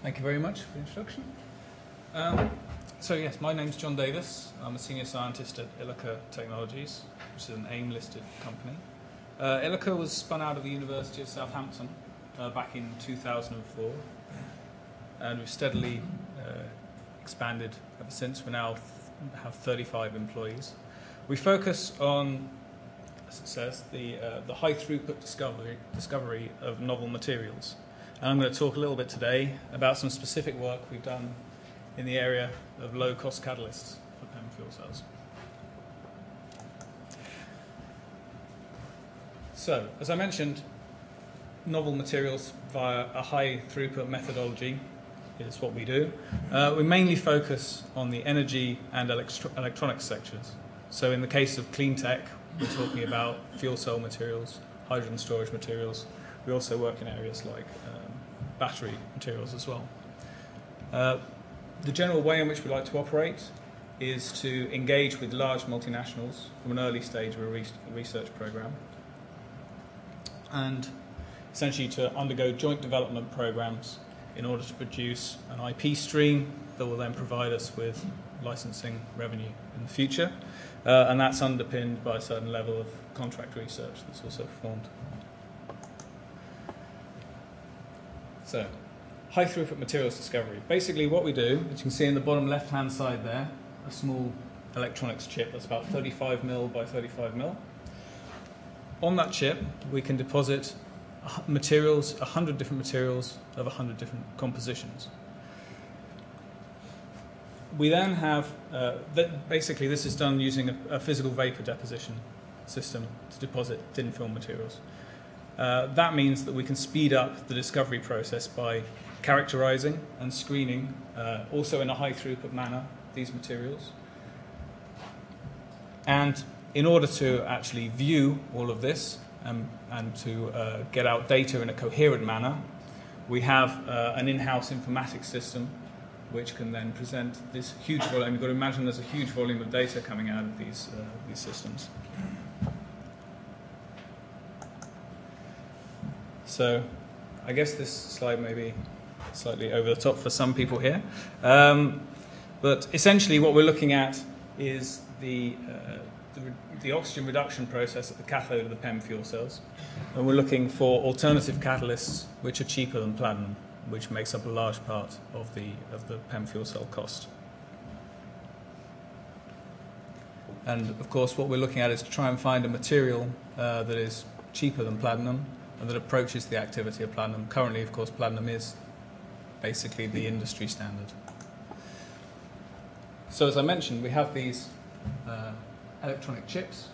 Thank you very much for the introduction. So yes, my name's John Davis. I'm a senior scientist at Ilika Technologies, which is an AIM-listed company. Ilika was spun out of the University of Southampton back in 2004, and we've steadily expanded ever since. We now have 35 employees. We focus on, as it says, the high throughput discovery of novel materials. And I'm going to talk a little bit today about some specific work we've done in the area of low-cost catalysts for PEM fuel cells. So, as I mentioned, novel materials via a high throughput methodology is what we do. We mainly focus on the energy and electronics sectors. So in the case of clean tech, we're talking about fuel cell materials, hydrogen storage materials. We also work in areas like battery materials as well. The general way in which we like to operate is to engage with large multinationals from an early stage of a research program, and essentially to undergo joint development programs in order to produce an IP stream that will then provide us with licensing revenue in the future, and that's underpinned by a certain level of contract research that's also performed. So, high throughput materials discovery. Basically what we do, as you can see in the bottom left hand side there, a small electronics chip that's about 35 mil by 35 mil. On that chip we can deposit materials, 100 different materials of 100 different compositions. We then have, basically this is done using a physical vapor deposition system to deposit thin film materials. That means that we can speed up the discovery process by characterizing and screening, also in a high throughput manner, these materials. And in order to actually view all of this and to get out data in a coherent manner, we have an in-house informatics system which can then present this huge volume. You've got to imagine there's a huge volume of data coming out of these systems. So I guess this slide may be slightly over the top for some people here. But essentially what we're looking at is the oxygen reduction process at the cathode of the PEM fuel cells. And we're looking for alternative catalysts which are cheaper than platinum, which makes up a large part of the PEM fuel cell cost. And of course what we're looking at is to try and find a material that is cheaper than platinum and that approaches the activity of platinum. Currently, of course, platinum is basically the industry standard. So as I mentioned, we have these electronic chips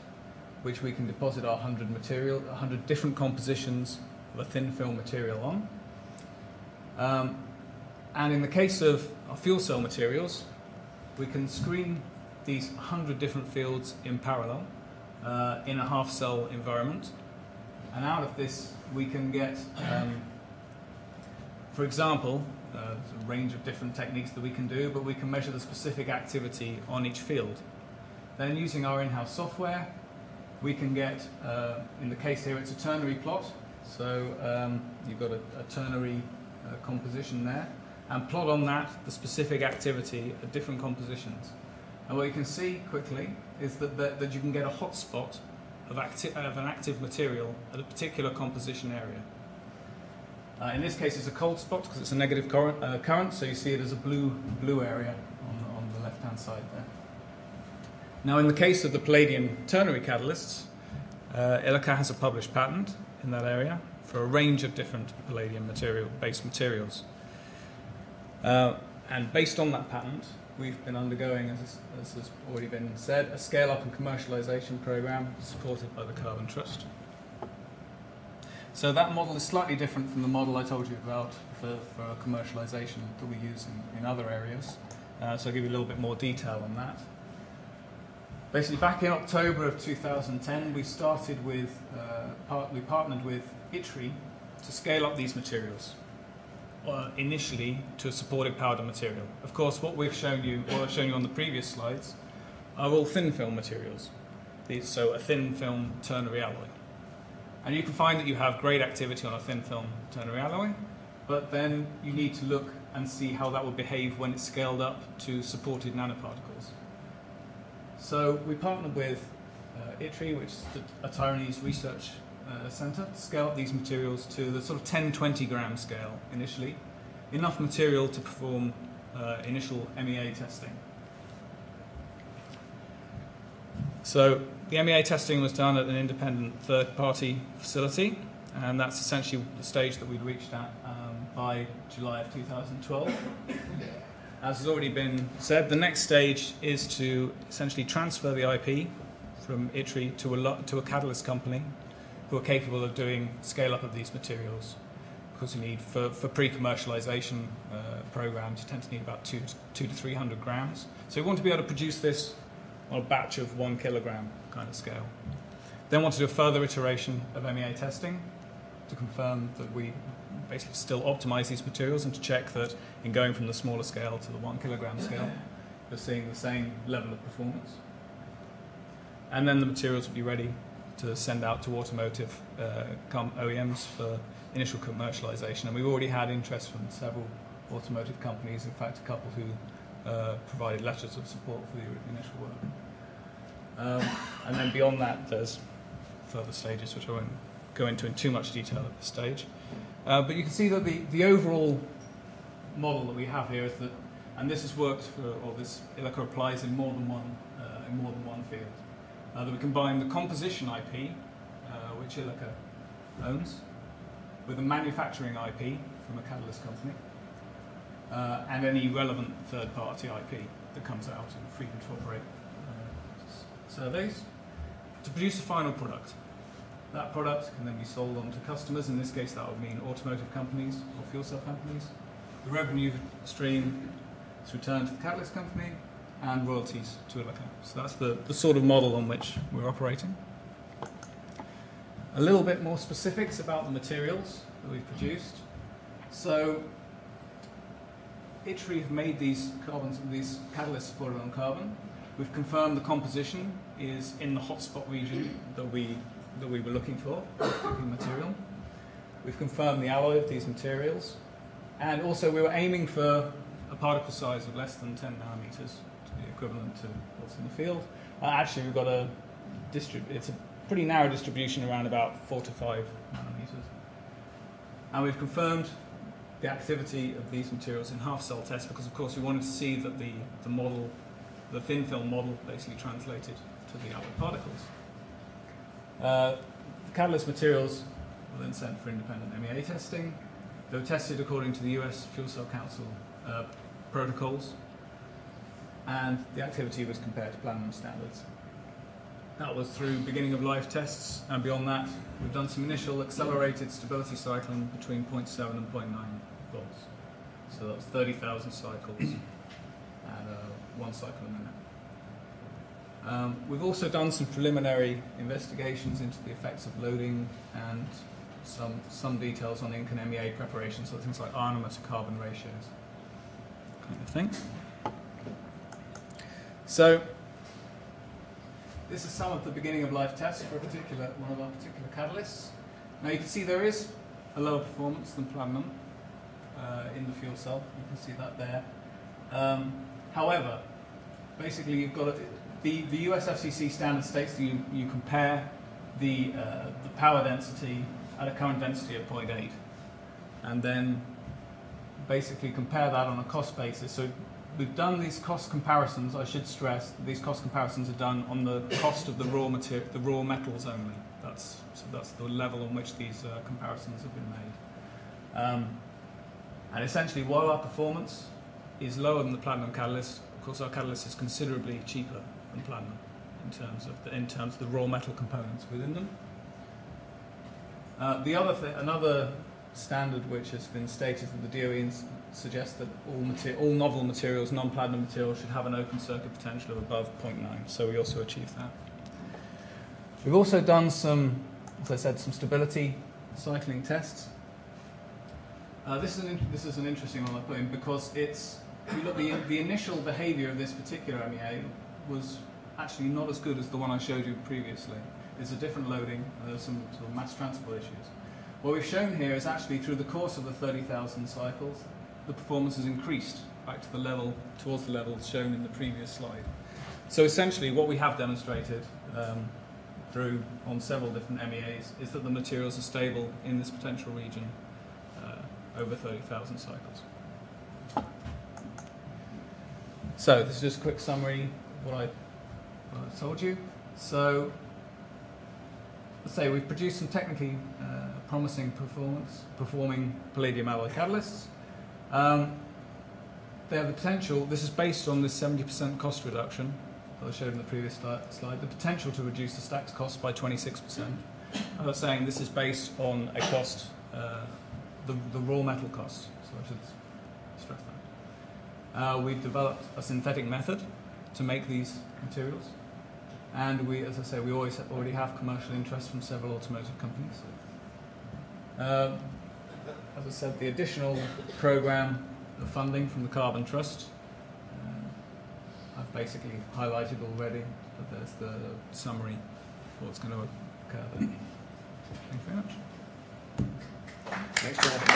which we can deposit our 100 different compositions of a thin film material on. And in the case of our fuel cell materials, we can screen these 100 different fields in parallel in a half cell environment. And out of this we can get, for example, there's a range of different techniques that we can do, but we can measure the specific activity on each field. Then using our in-house software, we can get, in the case here it's a ternary plot, so you've got a ternary composition there, and plot on that the specific activity at different compositions. And what you can see quickly is that you can get a hotspot of an active material at a particular composition area. In this case it's a cold spot because it's a negative current, so you see it as a blue area on the left hand side there. Now in the case of the Palladium ternary catalysts, Ilika has a published patent in that area for a range of different Palladium based materials. And based on that patent, we've been undergoing, as has already been said, a scale-up and commercialization program supported by the Carbon Trust. So that model is slightly different from the model I told you about for commercialization that we use in other areas. So I'll give you a little bit more detail on that. Basically, back in October of 2010, we started with, we partnered with ITRI to scale up these materials. Initially to a supported powder material. Of course, what I've shown you on the previous slides are all thin film materials. So a thin film ternary alloy. And you can find that you have great activity on a thin film ternary alloy, but then you need to look and see how that will behave when it's scaled up to supported nanoparticles. So we partnered with ITRI, which is a Taiwanese research centre, to scale up these materials to the sort of 10-20 gram scale initially, enough material to perform initial MEA testing. So the MEA testing was done at an independent third-party facility, and that's essentially the stage that we'd reached at by July of 2012. As has already been said, the next stage is to essentially transfer the IP from ITRI to a catalyst company who are capable of doing scale-up of these materials. Because you need, for pre-commercialization programs, you tend to need about 200 to 300 grams. So we want to be able to produce this on a batch of 1 kilogram kind of scale. Then want to do a further iteration of MEA testing to confirm that we basically still optimize these materials and to check that in going from the smaller scale to the 1 kilogram scale, you're seeing the same level of performance. And then the materials will be ready to send out to automotive OEMs for initial commercialization. And we've already had interest from several automotive companies, in fact a couple who provided letters of support for the initial work. And then beyond that, there's further stages which I won't go into in too much detail at this stage. But you can see that the overall model that we have here is that, and this has worked for, or this Ilika applies in more than one field. That we combine the composition IP, which Ilika owns, with the manufacturing IP from a catalyst company, and any relevant third-party IP that comes out in freedom to operate surveys, to produce a final product. That product can then be sold on to customers. In this case, that would mean automotive companies or fuel cell companies. The revenue stream is returned to the catalyst company and royalties to Ilika. So that's the sort of model on which we're operating. A little bit more specifics about the materials that we've produced. So ITRI have made these catalysts supported on carbon. We've confirmed the composition is in the hotspot region that we were looking for material. We've confirmed the alloy of these materials, and also we were aiming for a particle size of less than 10 nanometers to be equivalent to what's in the field. Actually, we've got it's a pretty narrow distribution around about 4 to 5 nanometers. And we've confirmed the activity of these materials in half-cell tests because, of course, we wanted to see that the thin film model basically translated to the alloy particles. The catalyst materials were then sent for independent MEA testing. They were tested according to the US Fuel Cell Council protocols, and the activity was compared to platinum standards. That was through beginning of life tests, and beyond that, we've done some initial accelerated stability cycling between 0.7 and 0.9 volts. So that's 30,000 cycles and 1 cycle a minute. We've also done some preliminary investigations into the effects of loading and some details on ink and MEA preparation, so things like ionomer to carbon ratios, kind of thing. So this is some of the beginning of life tests for one of our particular catalysts. Now you can see there is a lower performance than platinum in the fuel cell. You can see that there. However, basically you've got the US FCC standard states that you compare the power density at a current density of 0.8, and then basically compare that on a cost basis. So we've done these cost comparisons. I should stress that these cost comparisons are done on the cost of the raw metals only. That's the level on which these comparisons have been made. And essentially, while our performance is lower than the platinum catalyst, of course our catalyst is considerably cheaper than platinum in terms of the raw metal components within them. Another standard which has been stated that the DOE suggests that all novel materials, non-platinum materials, should have an open circuit potential of above 0.9. So we also achieved that. We've also done some, as I said, some stability cycling tests. This is an interesting one I put in because if you look, the initial behaviour of this particular MEA was actually not as good as the one I showed you previously. It's a different loading, and there's some sort of mass transport issues. What we've shown here is actually through the course of the 30,000 cycles, the performance has increased back to the level, towards the levels shown in the previous slide. So essentially what we have demonstrated on several different MEAs is that the materials are stable in this potential region over 30,000 cycles. So this is just a quick summary of what I told you. So let's say we've produced some technically promising performing palladium alloy catalysts. They have the potential, this is based on this 70% cost reduction that I showed in the previous slide, the potential to reduce the stacks cost by 26%. As I was saying, this is based on a cost, the raw metal cost, so I should stress that. We've developed a synthetic method to make these materials, and we, as I say, we already have commercial interest from several automotive companies. As I said, the additional program of funding from the Carbon Trust, I've basically highlighted already, but there's the summary of what's going to occur there. Thank you very much. Thanks, Paul.